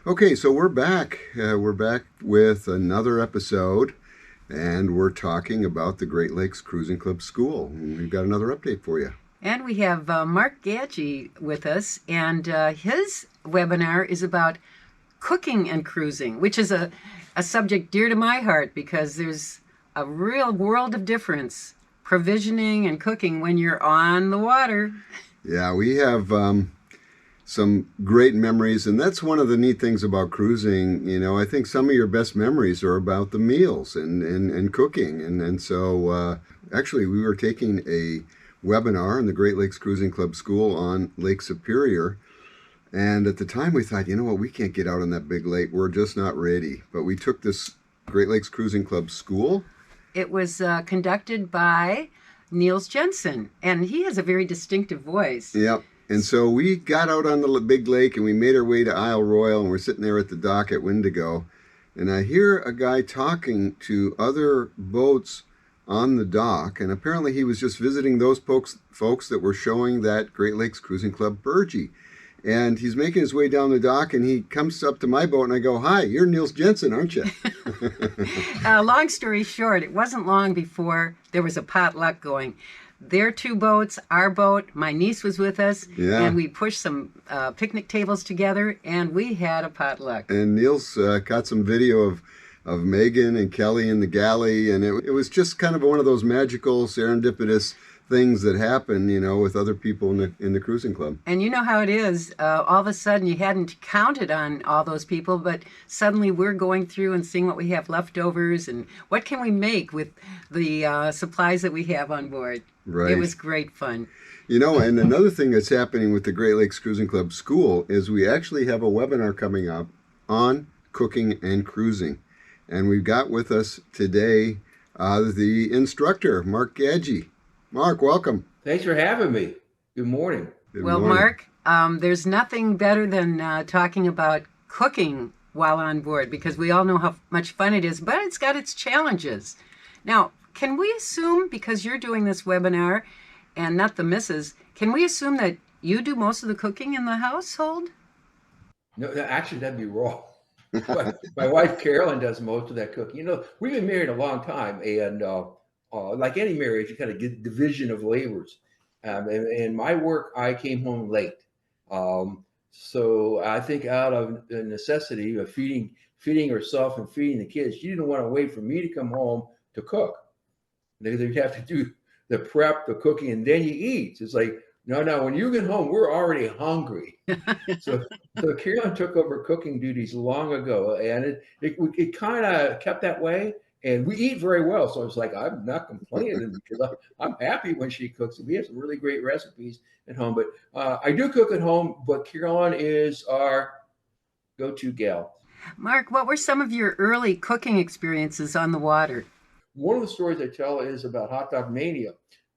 Okay, so we're back. We're back with another episode, and we're talking about the Great Lakes Cruising Club School. And we've got another update for you. And we have Mark Gagyi with us, and his webinar is about cooking and cruising, which is a subject dear to my heart because there's a real world of difference provisioning and cooking when you're on the water. Yeah, we have some great memories, and that's one of the neat things about cruising. I think some of your best memories are about the meals and cooking. And so actually, we were taking a webinar in the Great Lakes Cruising Club School on Lake Superior. And at the time, we thought, you know what, we can't get out on that big lake. We're just not ready. But we took this Great Lakes Cruising Club School. It was conducted by Niels Jensen, and he has a very distinctive voice. Yep. And so we got out on the big lake and we made our way to Isle Royal, and we're sitting there at the dock at Wendigo. And I hear a guy talking to other boats on the dock, and apparently he was just visiting those folks that were showing that Great Lakes Cruising Club Burgee. And he's making his way down the dock, and he comes up to my boat, and I go, "Hi, you're Niels Jensen, aren't you?" Long story short, it wasn't long before there was a potluck going. Their two boats, our boat, my niece was with us, Yeah. and we pushed some picnic tables together, and we had a potluck. And Niels caught some video of Megan and Kelly in the galley, and it was just kind of one of those magical, serendipitous things that happen, with other people in the cruising club. And you know how it is. All of a sudden, you hadn't counted on all those people, but suddenly we're going through and seeing what we have leftovers and what can we make with the supplies that we have on board. Right. It was great fun. And another thing that's happening with the Great Lakes Cruising Club School is we actually have a webinar coming up on cooking and cruising. And we've got with us today the instructor, Mark Gagyi. Mark, welcome. Thanks for having me. Good morning. Good Well, morning. Mark, there's nothing better than talking about cooking while on board because we all know how much fun it is, but it's got its challenges. Now, can we assume, because you're doing this webinar and not the missus, can we assume that you do most of the cooking in the household? No, actually, that'd be wrong. My wife Carolyn does most of that cooking. We've been married a long time, and like any marriage, you kind of get division of labors. And my work, I came home late, so I think out of the necessity of feeding herself and feeding the kids, she didn't want to wait for me to come home to cook. They'd have to do the prep, the cooking, and then you eat. It's like, no, when you get home, we're already hungry. So Carolyn took over cooking duties long ago, and it kind of kept that way. And we eat very well. So it's like, I'm not complaining because I'm happy when she cooks. We have some really great recipes at home. But I do cook at home, but Carolyn is our go-to gal. Mark, what were some of your early cooking experiences on the water? One of the stories I tell is about hot dog mania.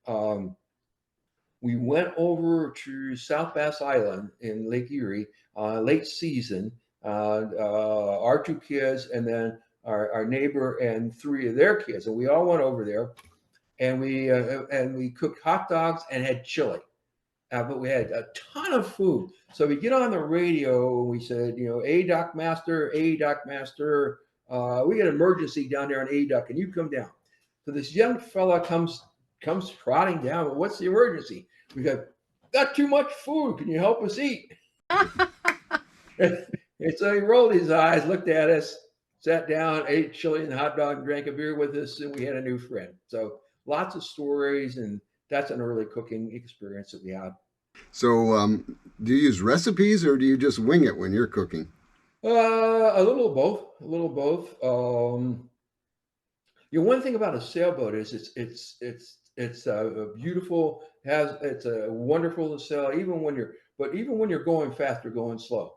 We went over to South Bass Island in Lake Erie, late season, our two kids, and then our neighbor and three of their kids, and we all went over there, and we cooked hot dogs and had chili, but we had a ton of food. So we get on the radio and we said, A Master, we got an emergency down there on A, and you come down. So this young fella comes trotting down. Well, what's the emergency? We got too much food. Can you help us eat? And so he rolled his eyes, looked at us, sat down, ate chili and hot dog, and drank a beer with us, and we had a new friend. So lots of stories, and that's an early cooking experience that we had. So do you use recipes or do you just wing it when you're cooking? A little of both. One thing about a sailboat is it's a beautiful, it's a wonderful to sail even when you're going fast or going slow.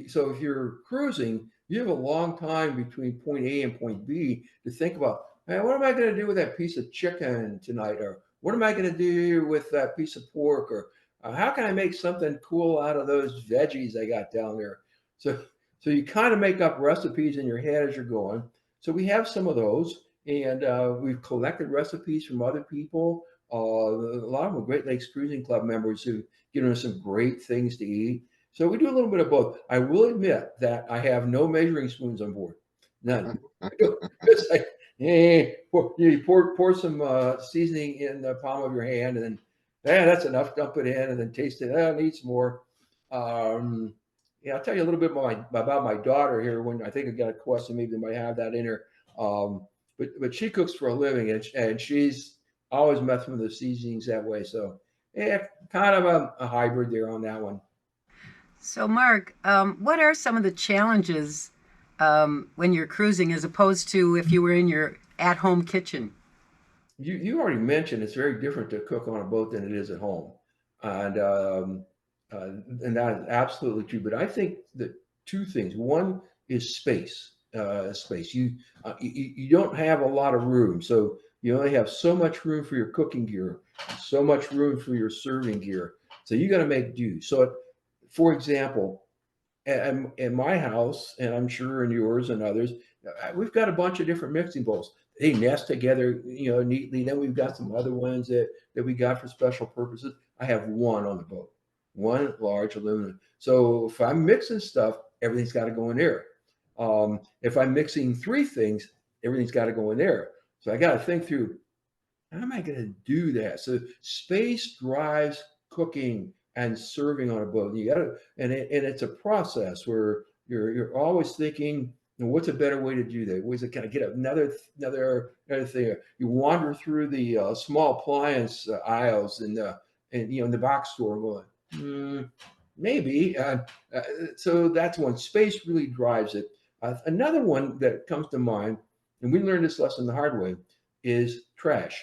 So if you're cruising, you have a long time between point A and point B to think about, man, what am I going to do with that piece of chicken tonight? Or what am I going to do with that piece of pork? Or how can I make something cool out of those veggies I got down there? So you kind of make up recipes in your head as you're going. So we have some of those, and we've collected recipes from other people. A lot of them are Great Lakes Cruising Club members who've given us some great things to eat. So we do a little bit of both. I will admit that I have no measuring spoons on board, none. It's like, you pour some seasoning in the palm of your hand, and then that's enough. Dump it in, and then taste it. Oh, need some more. Yeah, I'll tell you a little bit about my daughter here. When I think I got a question, maybe they might have that in her. But she cooks for a living, and she's always messing with the seasonings that way. So yeah, kind of a hybrid there on that one. So, Mark, what are some of the challenges when you're cruising as opposed to if you were in your at-home kitchen? You already mentioned it's very different to cook on a boat than it is at home, and and that is absolutely true. But I think that two things. One is space. Space. You don't have a lot of room, so you only have so much room for your cooking gear, so much room for your serving gear. So you got to make do. So, for example, in my house, and I'm sure in yours and others, we've got a bunch of different mixing bowls. They nest together, neatly. Then we've got some other ones that we got for special purposes. I have one on the boat, one large aluminum. So if I'm mixing stuff, everything's got to go in there. If I'm mixing three things, everything's got to go in there. So I got to think through, how am I going to do that? So space drives cooking and serving on a boat. You got to, and it's a process where you're always thinking, what's a better way to do that? Ways to kind of get another thing. You wander through the small appliance aisles in the box store, going, maybe. So that's one. Space really drives it. Another one that comes to mind, and we learned this lesson the hard way, is trash.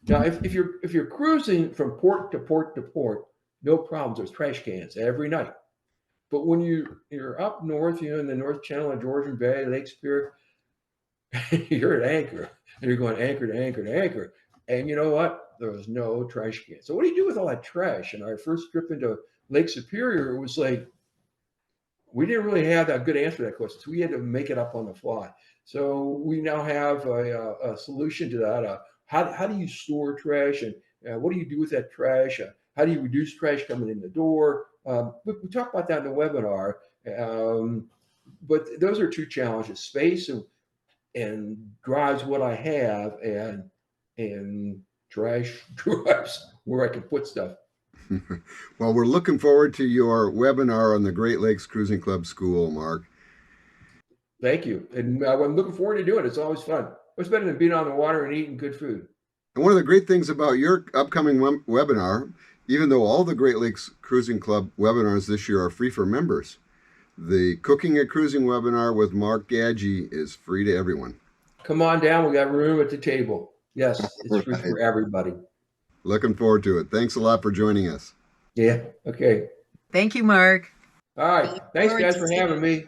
Now, if you're cruising from port to port to port, no problems. There's trash cans every night. But when you're up north, in the North Channel and Georgian Bay, Lake Superior, you're at anchor, and you're going anchor to anchor to anchor. And you know what? There was no trash can. So what do you do with all that trash? And our first trip into Lake Superior, it was like, we didn't really have that good answer to that question. So we had to make it up on the fly. So we now have a solution to that. How do you store trash, and what do you do with that trash? How do you reduce trash coming in the door? We talked about that in the webinar. But those are two challenges: space and drives what I have, and trash drives where I can put stuff. Well, we're looking forward to your webinar on the Great Lakes Cruising Club School, Mark. Thank you. And I'm looking forward to doing it. It's always fun. What's better than being on the water and eating good food? And one of the great things about your upcoming webinar, even though all the Great Lakes Cruising Club webinars this year are free for members, the Cooking at Cruising webinar with Mark Gagyi is free to everyone. Come on down. We got room at the table. Yes, it's free for everybody. Looking forward to it. Thanks a lot for joining us. Yeah. Okay. Thank you, Mark. All right. Thanks, guys, for having me.